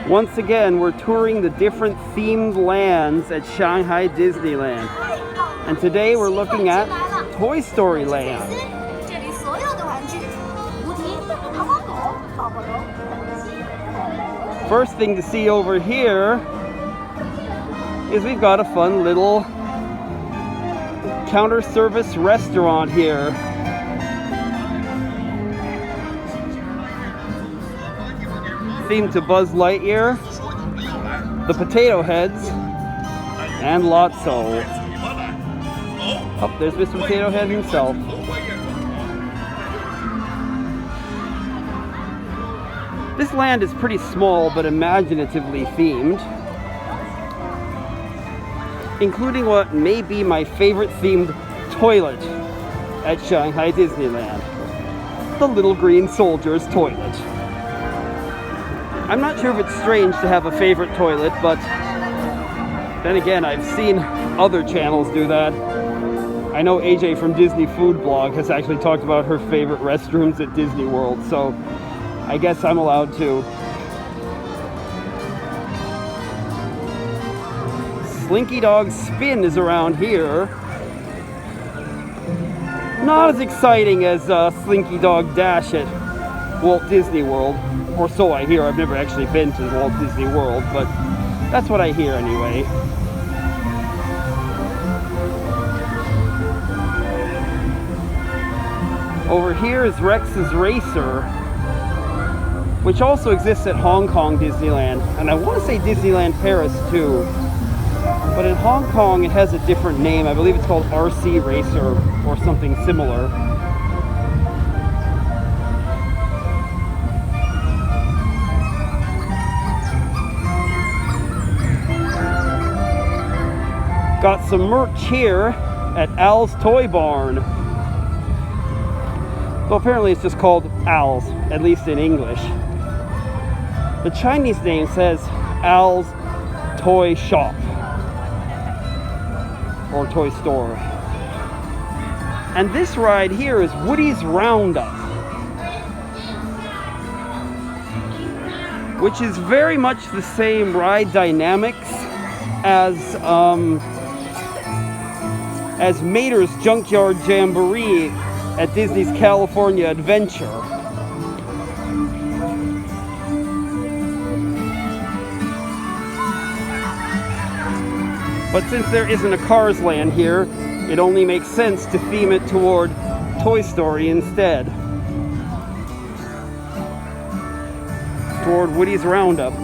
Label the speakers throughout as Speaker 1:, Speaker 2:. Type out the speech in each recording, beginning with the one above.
Speaker 1: Once again, we're touring the different themed lands at Shanghai Disneyland. And today we're looking at Toy Story Land. First thing to see over here is we've got a fun little counter service restaurant here. Themed to Buzz Lightyear, the Potato Heads, and Lotso. Oh, there's Mr. Potato Head himself. This land is pretty small but imaginatively themed, including what may be my favorite themed toilet at Shanghai Disneyland, the Little Green Soldier's Toilet. I'm not sure if it's strange to have a favorite toilet, but then again, I've seen other channels do that. I know AJ from Disney Food Blog has actually talked about her favorite restrooms at Disney World, so I guess I'm allowed to. Slinky Dog Spin is around here. Not as exciting as Slinky Dog Dash at Walt Disney World. Or so I hear. I've never actually been to Walt Disney World, but that's what I hear anyway. Over here is Rex's Racer, which also exists at Hong Kong Disneyland, and I want to say Disneyland Paris too. But in Hong Kong it has a different name. I believe it's called RC Racer or something similar. Got some merch here at Al's Toy Barn. So apparently it's just called Al's, at least in English. The Chinese name says Al's Toy Shop or Toy Store. And this ride here is Woody's Roundup, which is very much the same ride dynamics as Mater's Junkyard Jamboree at Disney's California Adventure. But since there isn't a Cars Land here, it only makes sense to theme it toward Toy Story instead. Toward Woody's Roundup,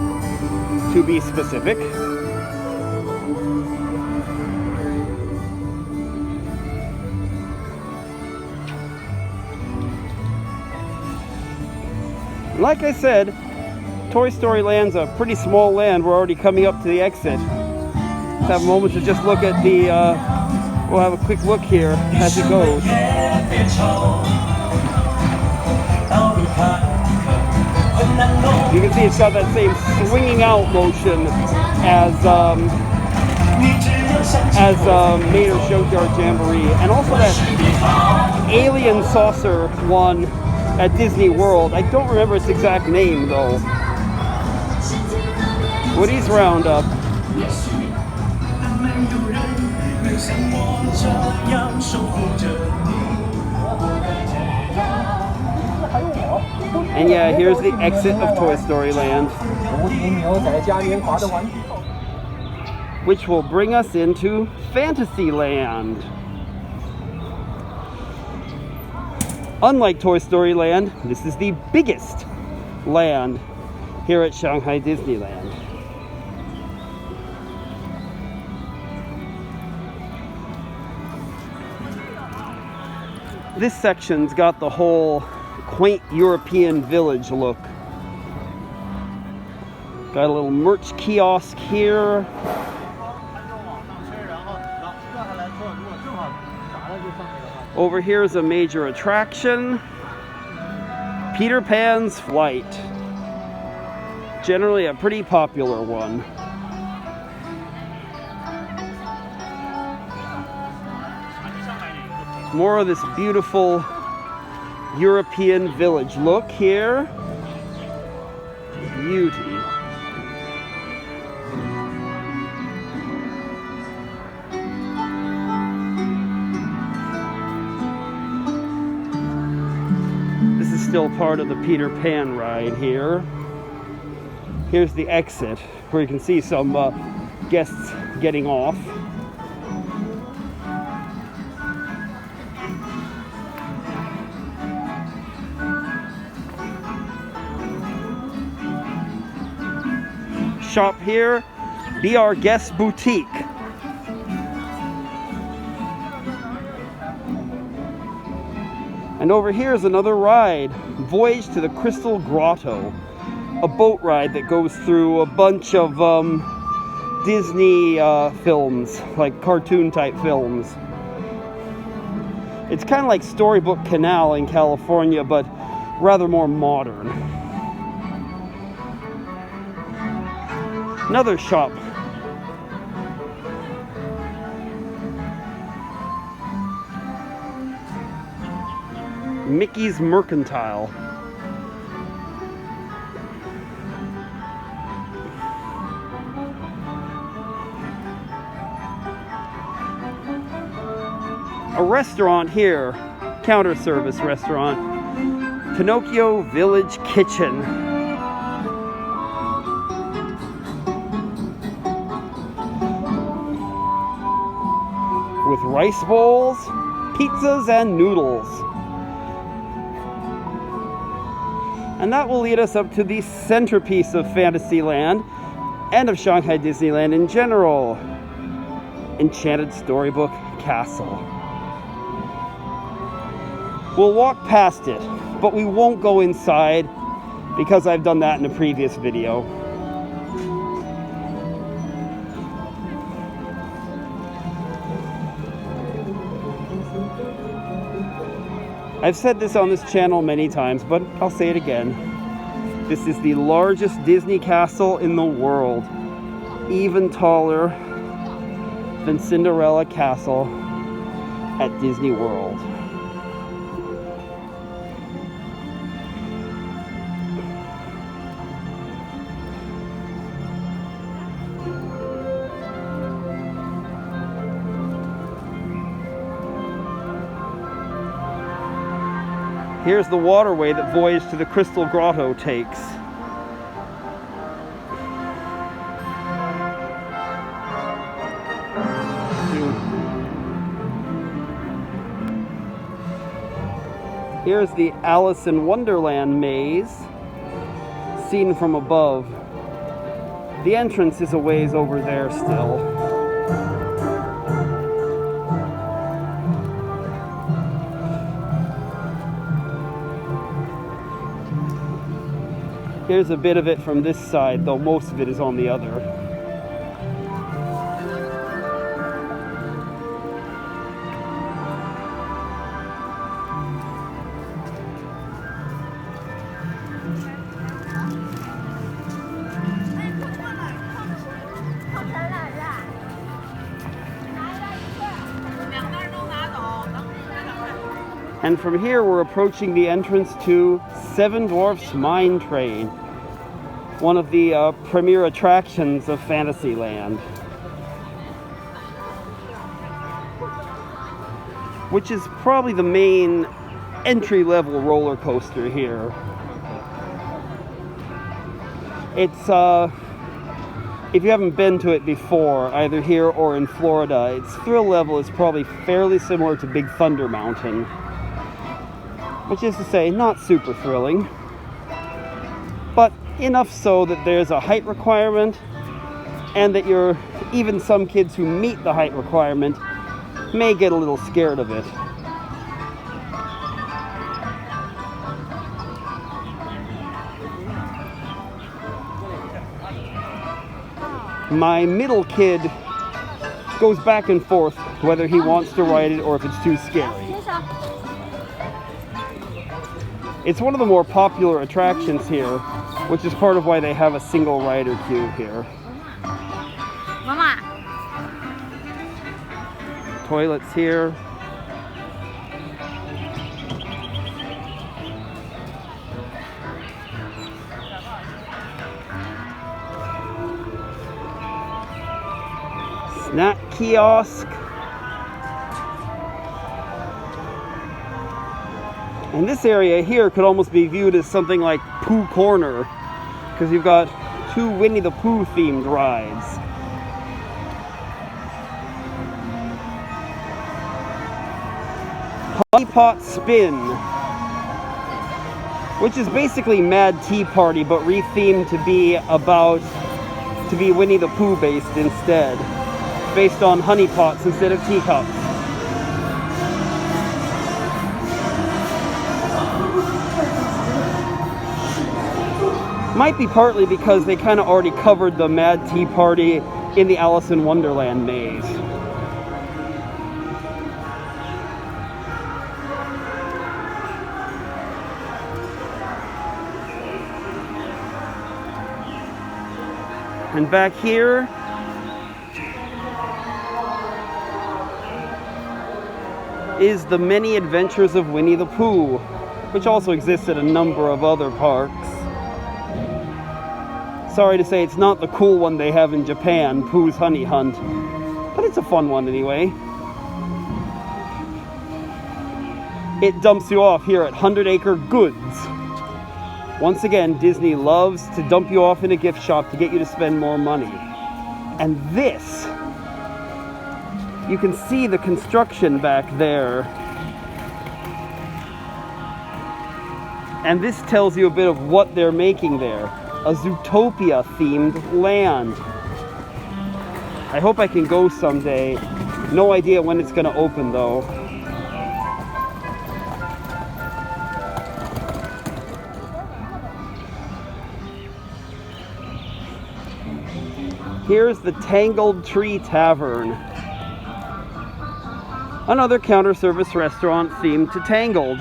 Speaker 1: to be specific. Like I said, Toy Story Land's a pretty small land. We're already coming up to the exit. Let's have a moment to just look at the, we'll have a quick look here as it goes. You can see it's got that same swinging out motion as Mater's Junkyard Jamboree. And also that alien saucer one at Disney World. I don't remember its exact name though. Woody's Roundup. And yeah, here's the exit of Toy Story Land, which will bring us into Fantasyland. Unlike Toy Story Land, this is the biggest land here at Shanghai Disneyland. This section's got the whole quaint European village look. Got a little merch kiosk here. Over here is a major attraction, Peter Pan's Flight. Generally a pretty popular one. More of this beautiful European village look here. Beauty. still part of the Peter Pan ride here. Here's the exit, where you can see some guests getting off. Shop here, be our guest boutique. And over here is another ride, Voyage to the Crystal Grotto, a boat ride that goes through a bunch of Disney films, like cartoon type films. It's kind of like Storybook Canal in California, but rather more modern. Another shop. Mickey's Mercantile. A restaurant here, counter service restaurant, Pinocchio Village Kitchen. With rice bowls, pizzas, and noodles. And that will lead us up to the centerpiece of Fantasyland and of Shanghai Disneyland in general, Enchanted Storybook Castle. We'll walk past it, but we won't go inside because I've done that in a previous video. I've said this on this channel many times, but I'll say it again. This is the largest Disney castle in the world, even taller than Cinderella Castle at Disney World. Here's the waterway that Voyage to the Crystal Grotto takes. Here's the Alice in Wonderland maze, seen from above. The entrance is a ways over there still. Here's a bit of it from this side, though most of it is on the other. And from here we're approaching the entrance to Seven Dwarfs Mine Train, one of the premier attractions of Fantasyland, which is probably the main entry-level roller coaster here. It's if you haven't been to it before, either here or in Florida, its thrill level is probably fairly similar to Big Thunder Mountain, which is to say, not super thrilling, but enough so that there's a height requirement, and that even some kids who meet the height requirement may get a little scared of it. My middle kid goes back and forth whether he wants to ride it or if it's too scary. It's one of the more popular attractions here, which is part of why they have a single rider queue here.
Speaker 2: Mama.
Speaker 1: Toilets here. Snack kiosk. And this area here could almost be viewed as something like Pooh Corner, because you've got 2 Winnie the Pooh themed rides. Honey Pot Spin, which is basically Mad Tea Party, but rethemed to be Winnie the Pooh based instead, based on honey pots instead of teacups. Might be partly because they kind of already covered the Mad Tea Party in the Alice in Wonderland maze. And back here is the Many Adventures of Winnie the Pooh, which also exists at a number of other parks. Sorry to say it's not the cool one they have in Japan, Pooh's Honey Hunt, but it's a fun one anyway. It dumps you off here at 100 Acre Goods. Once again, Disney loves to dump you off in a gift shop to get you to spend more money. And this, you can see the construction back there. And this tells you a bit of what they're making there. A Zootopia themed land. I hope I can go someday. No idea when it's gonna open though. Here's the Tangled Tree Tavern. Another counter service restaurant themed to Tangled.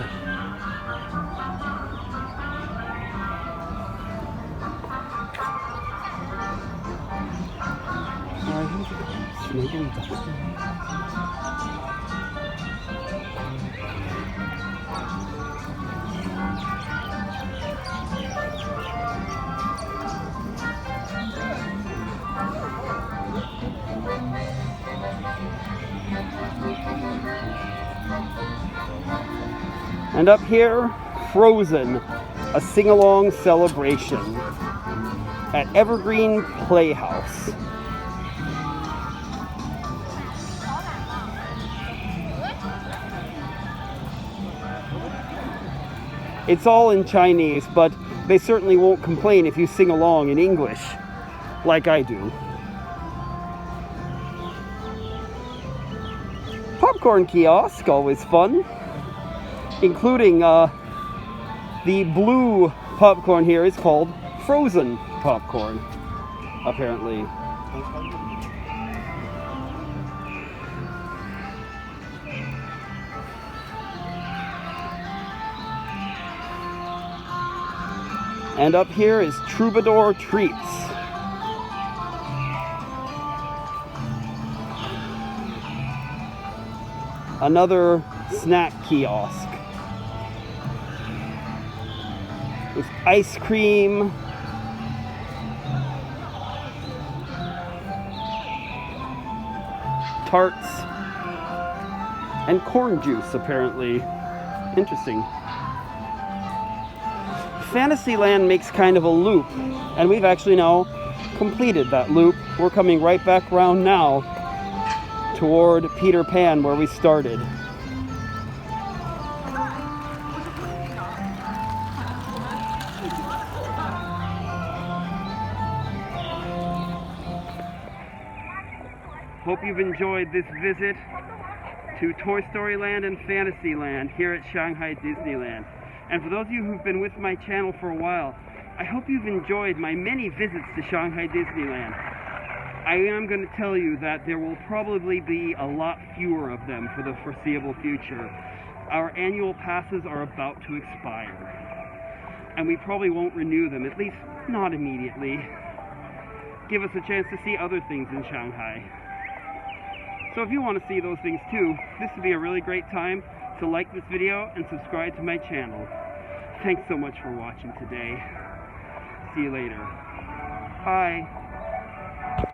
Speaker 1: And up here, Frozen, a sing-along celebration at Evergreen Playhouse. It's all in Chinese, but they certainly won't complain if you sing along in English, like I do. Popcorn kiosk, always fun. Including the blue popcorn here is called Frozen popcorn, apparently. And up here is Troubadour Treats. Another snack kiosk. With ice cream, tarts, and corn juice, apparently. Interesting. Fantasyland makes kind of a loop, and we've actually now completed that loop. We're coming right back around now toward Peter Pan, where we started. Hope you've enjoyed this visit to Toy Story Land and Fantasyland here at Shanghai Disneyland. And for those of you who've been with my channel for a while, I hope you've enjoyed my many visits to Shanghai Disneyland. I am going to tell you that there will probably be a lot fewer of them for the foreseeable future. Our annual passes are about to expire, and we probably won't renew them, at least not immediately. Give us a chance to see other things in Shanghai. So if you want to see those things too, this would be a really great time to like this video and subscribe to my channel. Thanks so much for watching today. See you later. Bye.